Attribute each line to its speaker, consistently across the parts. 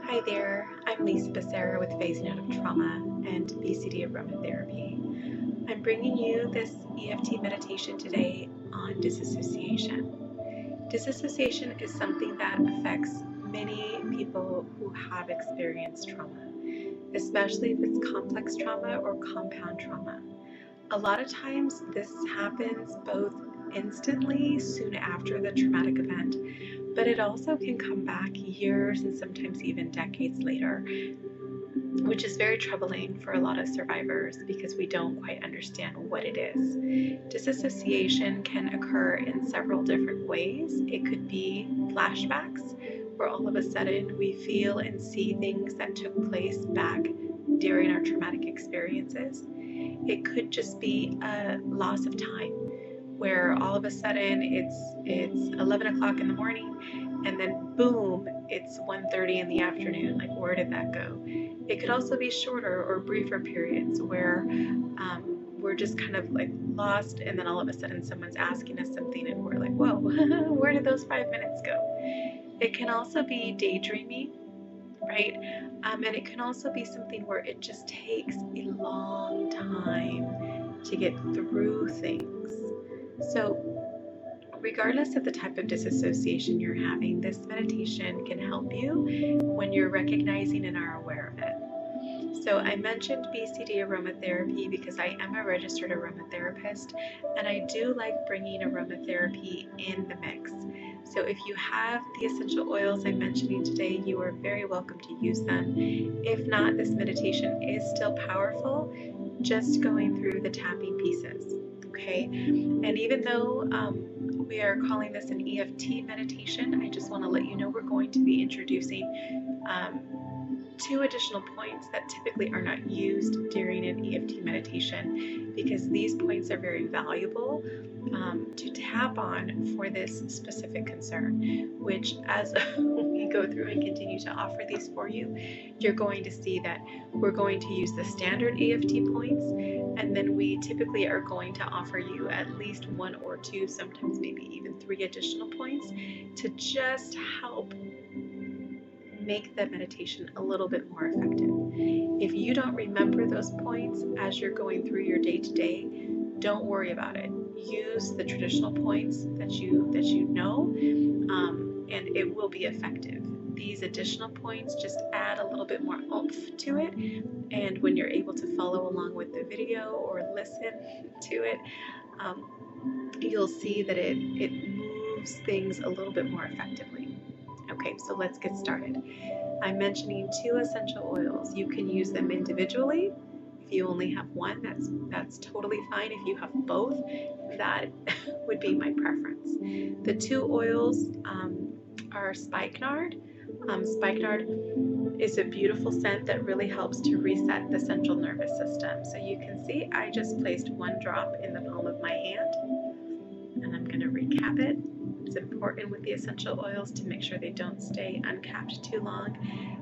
Speaker 1: Hi there, I'm Lisa Becerra with Phasing Out of Trauma and BCD Aromatherapy. I'm bringing you this EFT meditation today on disassociation. Disassociation is something that affects many people who have experienced trauma, especially if it's complex trauma or compound trauma. A lot of times this happens both instantly soon after the traumatic event, but it also can come back years and sometimes even decades later, which is very troubling for a lot of survivors because we don't quite understand what it is. Disassociation can occur in several different ways. It could be flashbacks, where all of a sudden we feel and see things that took place back during our traumatic experiences. It could just be a loss of time, where all of a sudden it's 11 o'clock in the morning and then boom, it's 1:30 in the afternoon. Like, where did that go? It could also be shorter or briefer periods where we're just kind of like lost, and then all of a sudden someone's asking us something and we're like, whoa, where did those 5 minutes go? It can also be daydreaming, right? And it can also be something where it just takes a long time to get through things. So regardless of the type of disassociation you're having, this meditation can help you when you're recognizing and are aware of it. So I mentioned BCD aromatherapy because I am a registered aromatherapist, and I do like bringing aromatherapy in the mix. So if you have the essential oils I'm mentioning today, you are very welcome to use them. If not, this meditation is still powerful, just going through the tapping pieces. Okay, and even though we are calling this an EFT meditation, I just want to let you know we're going to be introducing 2 additional points that typically are not used during an EFT meditation, because these points are very valuable to tap on for this specific concern, which as we go through and continue to offer these for you, you're going to see that we're going to use the standard EFT points, and then we typically are going to offer you at least 1 or 2, sometimes maybe even 3 additional points to just help make the meditation a little bit more effective. If you don't remember those points as you're going through your day-to-day, don't worry about it. Use the traditional points that you know, and it will be effective. These additional points just add a little bit more oomph to it, and when you're able to follow along with the video or listen to it, you'll see that it moves things a little bit more effectively. Okay, so let's get started. I'm mentioning 2 essential oils. You can use them individually. If you only have one, that's totally fine. If you have both, that would be my preference. The 2 oils are Spikenard. Spikenard is a beautiful scent that really helps to reset the central nervous system. So you can see I just placed 1 drop in the palm of my hand, and I'm going to recap it. It's important with the essential oils to make sure they don't stay uncapped too long.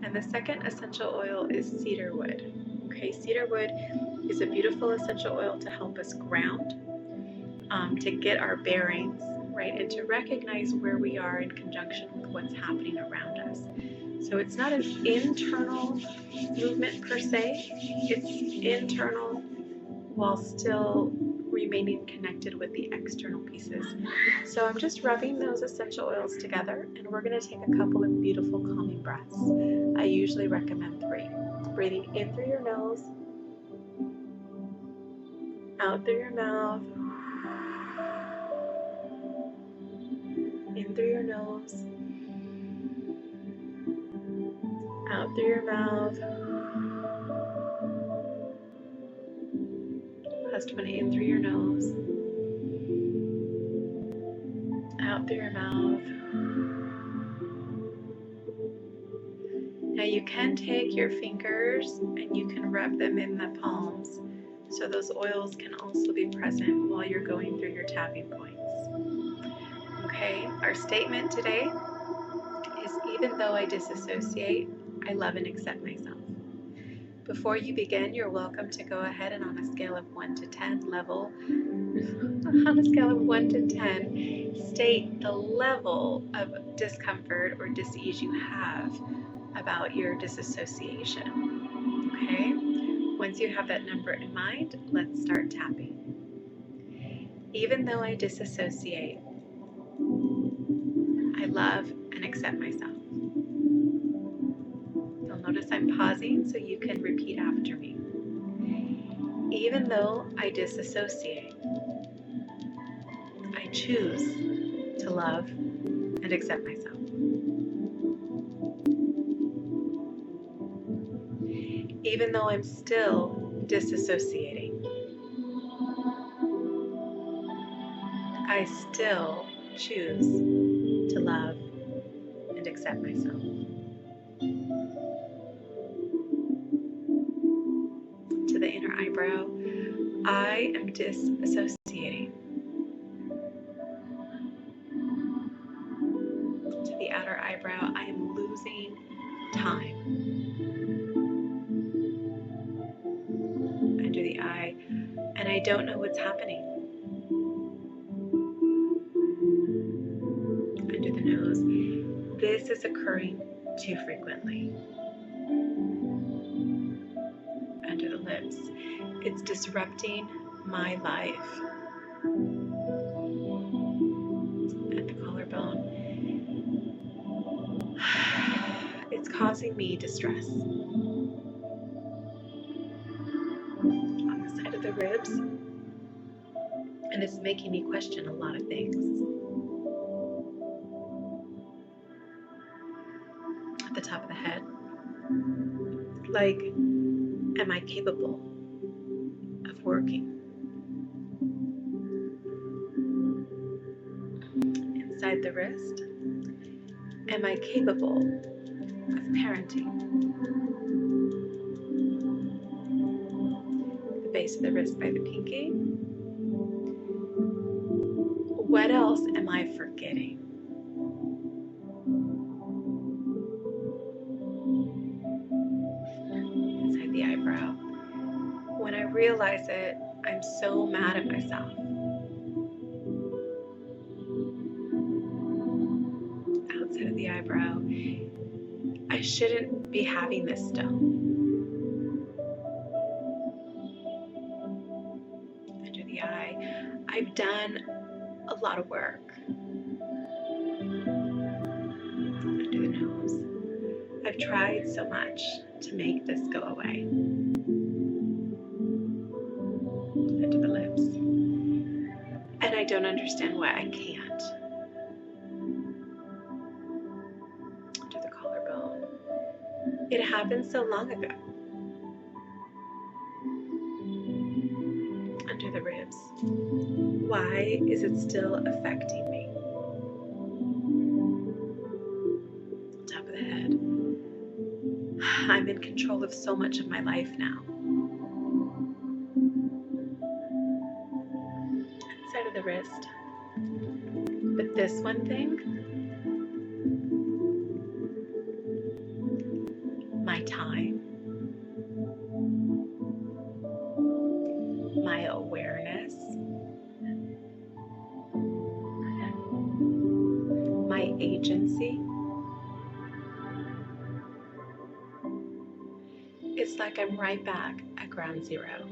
Speaker 1: And the second essential oil is cedarwood. Okay, cedarwood is a beautiful essential oil to help us ground, to get our bearings, right, and to recognize where we are in conjunction with what's happening around us. So it's not an internal movement per se, it's internal while still remaining connected with the external pieces. So I'm just rubbing those essential oils together, and we're going to take a couple of beautiful calming breaths. I usually recommend 3. Breathing in through your nose, out through your mouth, in through your nose, out through your mouth. Last one, in through your nose, out through your mouth. Now you can take your fingers and you can rub them in the palms, so those oils can also be present while you're going through your tapping points. Okay, our statement today is, even though I disassociate, I love and accept myself. Before you begin, you're welcome to go ahead and on a scale of 1 to 10 state the level of discomfort or dis-ease you have about your disassociation. Okay? Once you have that number in mind, let's start tapping. Even though I disassociate, I love and accept myself. You'll notice I'm pausing so you can repeat after me. Even though I disassociate, I choose to love and accept myself. Even though I'm still disassociating, I still choose to love and accept myself. To the inner eyebrow, I am disassociating. To the outer eyebrow, I am losing time. Under the eye, and I don't know what's happening. Under the nose, this is occurring too frequently. Under the lips, it's disrupting my life. At the collarbone, it's causing me distress. On the side of the ribs, and it's making me question a lot of things. At the top of the head, like, am I capable of working? Inside the wrist, am I capable of parenting? The base of the wrist by the pinky. What else am I forgetting? Inside the eyebrow. When I realize it, I'm so mad at myself. Outside of the eyebrow, I shouldn't be having this stone. Under the eye, I've done a lot of work. Under the nose, I've tried so much to make this go away. Under the lips, and I don't understand why I can't. Under the collarbone, it happened so long ago. Under the ribs, why is it still affecting me? Top of the head, I'm in control of so much of my life now. Side of the wrist, but this one thing, my time, my awareness, my agency. It's like I'm right back at ground zero.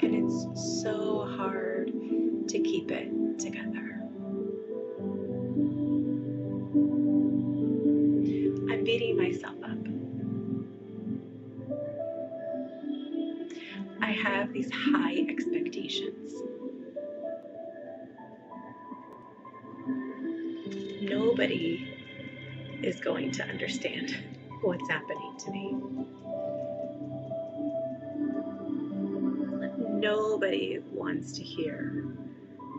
Speaker 1: And it's so hard to keep it together. I'm beating myself up. I have these high expectations. Nobody is going to understand what's happening to me. Nobody wants to hear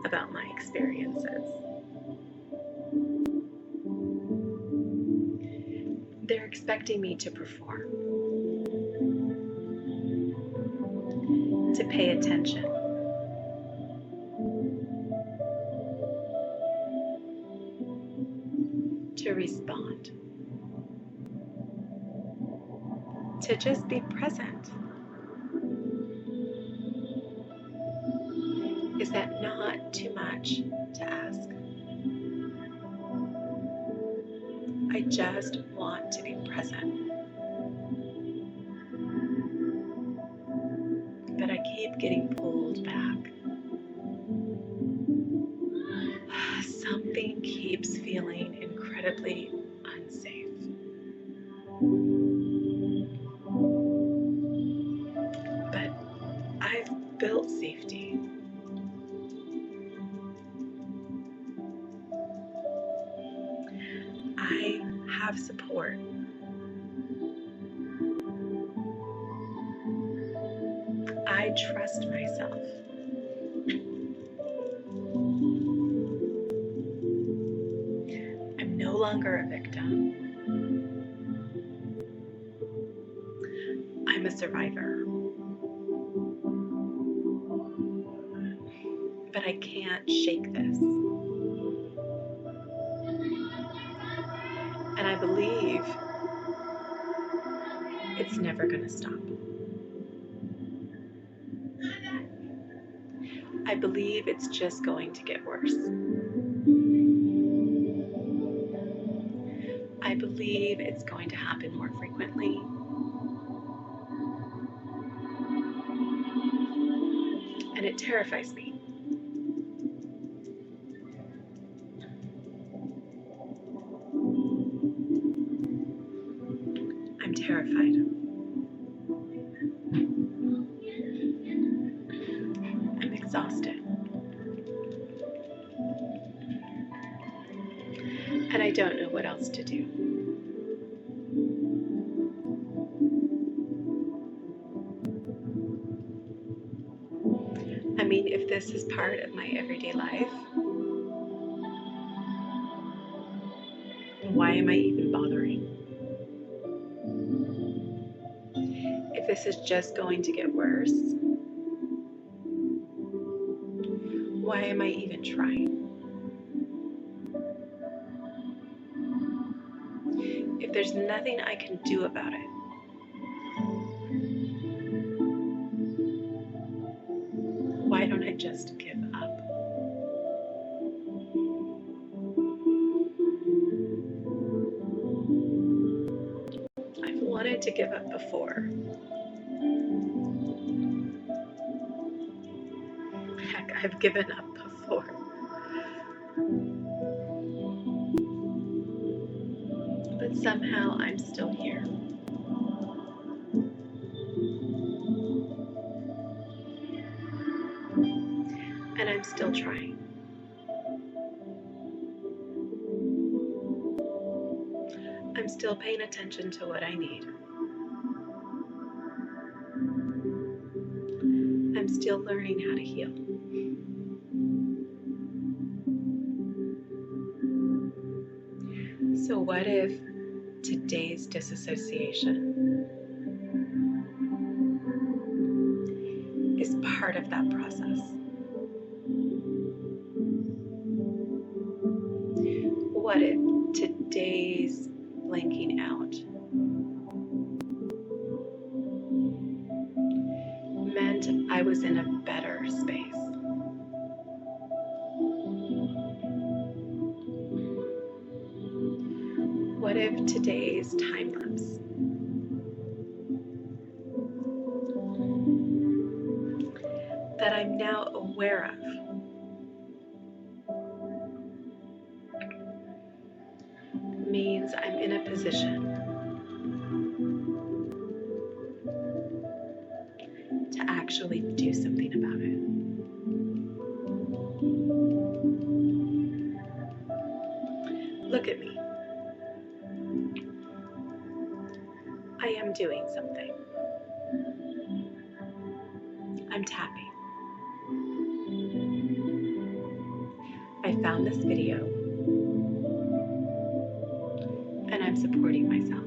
Speaker 1: about my experiences. They're expecting me to perform, to pay attention, to respond, to just be present. Is that not too much to ask? just want to be present. But I keep getting pulled back. Something keeps feeling incredibly unsafe. But I've built safety. I have support. I trust myself. I'm no longer a victim. I'm a survivor. But I can't shake this. And I believe it's never going to stop. I believe it's just going to get worse. I believe it's going to happen more frequently. And it terrifies me. I'm terrified. I'm exhausted. And I don't know what else to do. I mean, if this is part of my everyday life, why am I even bothering? If this is just going to get worse, why am I even trying? If there's nothing I can do about it, why don't I just give up? I've wanted to give up before. Heck, I've given up before. But somehow I'm still here. And I'm still trying. I'm still paying attention to what I need. I'm still learning how to heal. So what if today's disassociation is part of that process? What if today's blanking out meant I was in a better space? What if today's time lapse that I'm now aware of means I'm in a position to actually do something about it? Look at me. I am doing something. I'm tapping. I found this video and I'm supporting myself.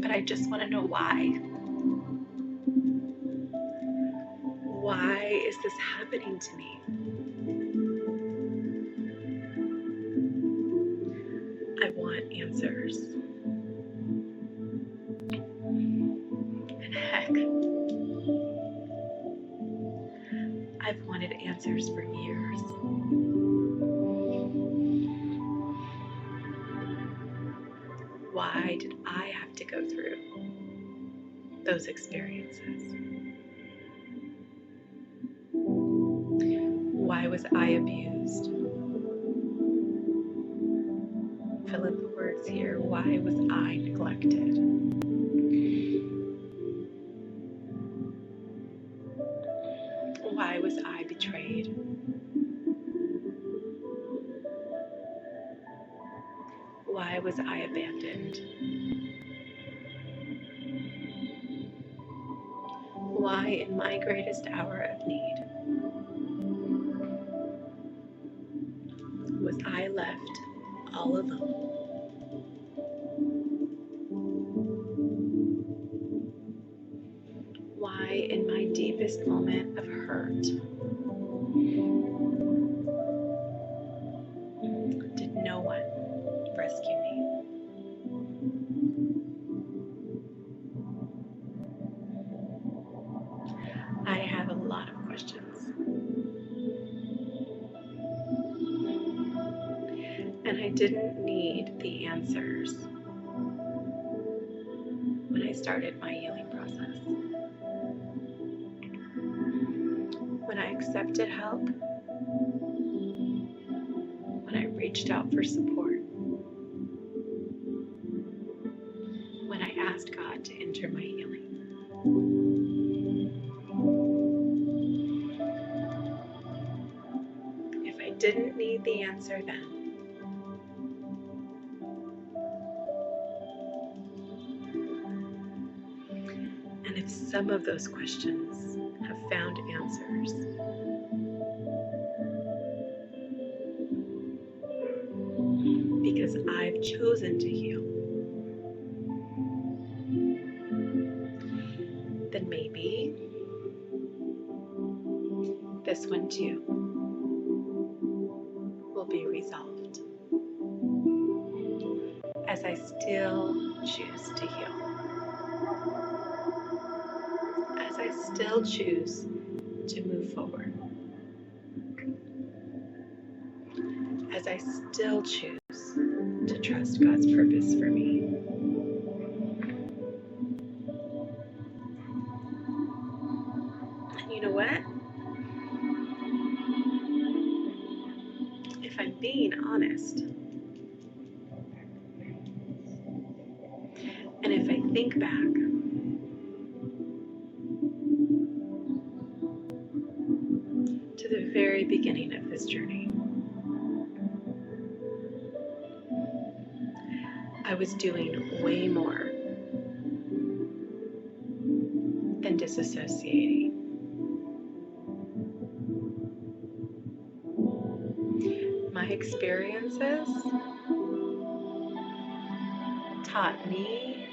Speaker 1: But I just want to know why. Why is this happening to me? I want answers. And heck, I've wanted answers for years. Why did I have to go through those experiences? Why was I abused? Fill in the words here. Why was I neglected? Why was I betrayed? Why was I abandoned? Why, in my greatest hour of need, was I left all alone? Why, in my deepest moment of hurt, did no one rescue me? I have a lot of questions. And I didn't need the answers when I started my healing process. When I accepted help, when I reached out for support, when I asked God to enter my healing. If I didn't need the answer then, and if some of those questions have found answers, because I've chosen to heal, then maybe this one too will be resolved as I still choose to heal, as I still choose to move forward, as I still choose to trust God's purpose for me. And you know what? If I'm being honest, and if I think back to the very beginning of this journey, I was doing way more than disassociating. My experiences taught me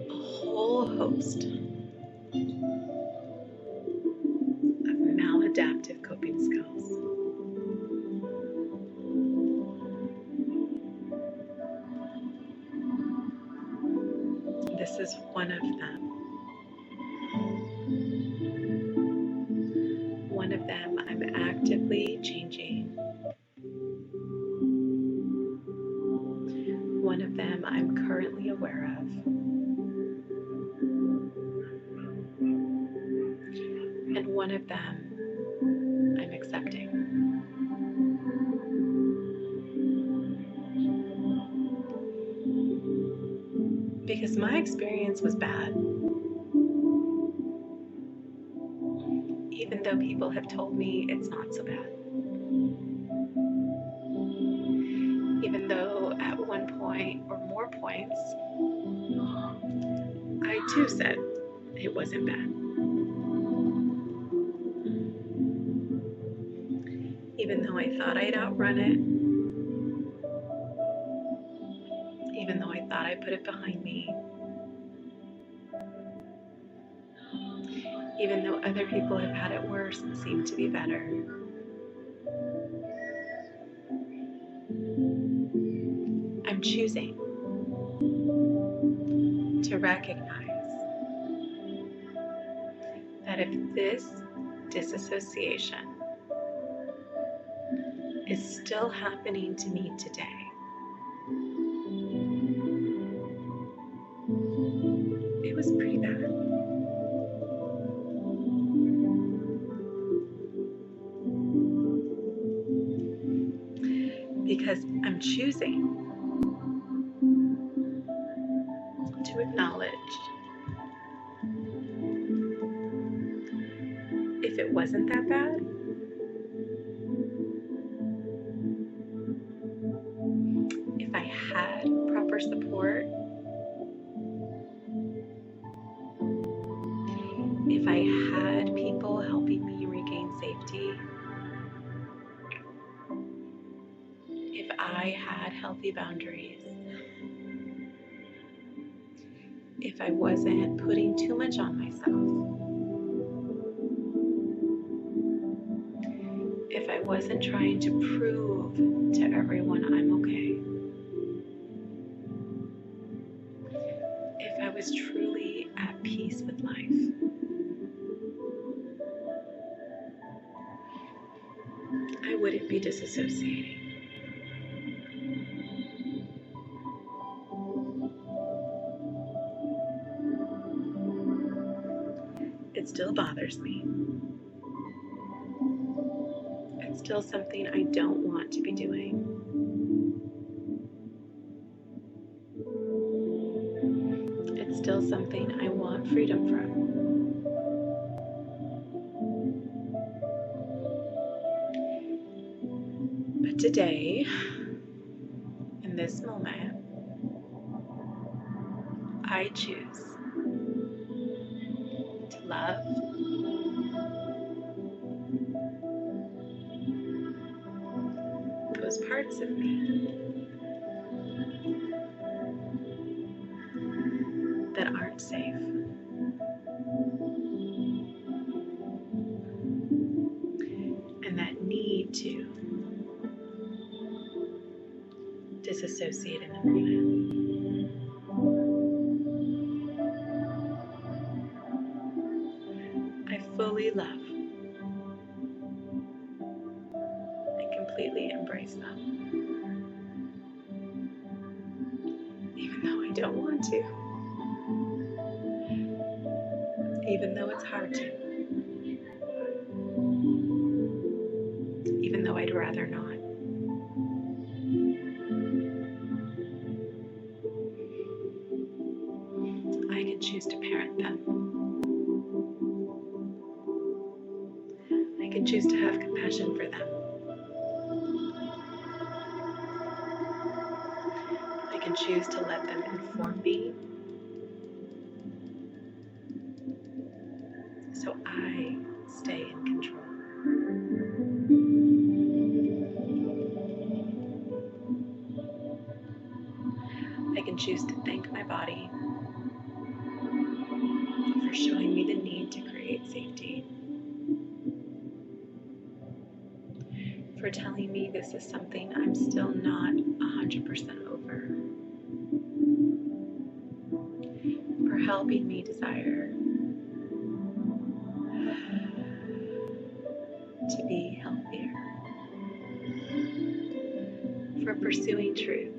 Speaker 1: a whole host of maladaptive coping skills. This is one of them. One of them I'm actively changing. One of them I'm currently aware of. And one of them I'm accepting. Because my experience was bad. Even though people have told me it's not so bad. Even though at one point or more points, I too said it wasn't bad. Even though I thought I'd outrun it, even though I thought I put it behind me, even though other people have had it worse and seem to be better, I'm choosing to recognize that if this disassociation is still happening to me today, It was pretty bad. Because I'm choosing to acknowledge if it wasn't that bad, if I had proper support, if I had people helping me regain safety, if I had healthy boundaries, if I wasn't putting too much on myself, if I wasn't trying to prove to everyone I'm okay, if I was truly at peace with life, I wouldn't be disassociating. It still bothers me. It's still something I don't want to be doing. It's still something I want freedom from. But today, in this moment, I choose to love, those parts of me that aren't safe. And that need to disassociate in the moment. I fully love and completely embrace them, even though I don't want to, even though it's hard to, even though I'd rather not. I can choose to parent them. I can choose to have compassion for them. I can choose to let them inform me so I stay in control. I can choose to thank my body for showing me the need to create safety, for telling me this is something I'm still not 100% over, for helping me desire to be healthier, for pursuing truth,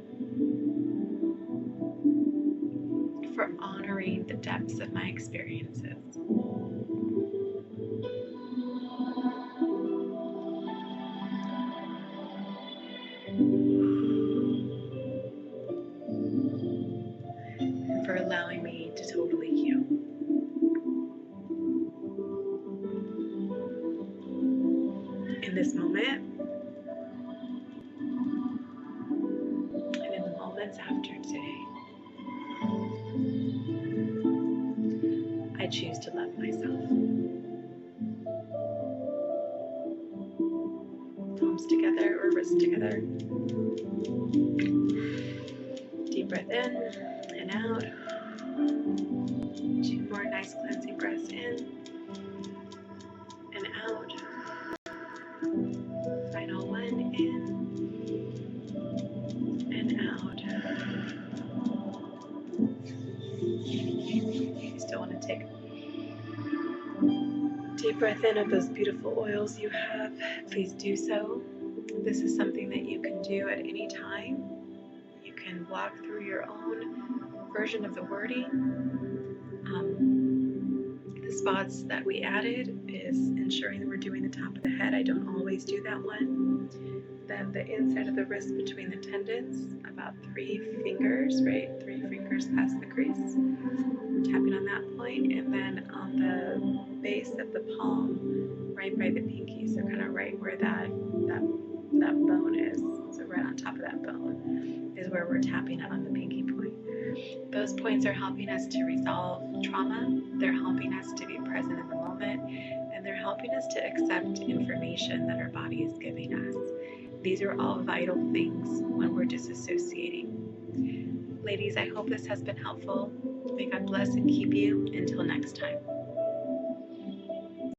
Speaker 1: for honoring the depths of my experiences. And for allowing me to totally heal. In this moment, and in the moments after today, I choose to love myself. Palms together or wrists together. Deep breath in and out. 2 more nice cleansing breaths in and out. Final one in and out. You still want to take a deep breath in of those beautiful oils you have. Please do so. This is something that you can do at any time. You can walk through your own version of the wording. spots that we added is ensuring that we're doing the top of the head. I don't always do that one. Then the inside of the wrist between the tendons, about 3 fingers, right? 3 fingers past the crease. We're tapping on that point, and then on the base of the palm, right by the pinky, so kind of right where that bone is. So right on top of that bone is where we're tapping on the pinky point. Those points are helping us to resolve trauma. They're helping us to be present in the moment, and they're helping us to accept information that our body is giving us. These are all vital things when we're disassociating. Ladies, I hope this has been helpful. May God bless and keep you. Until next time.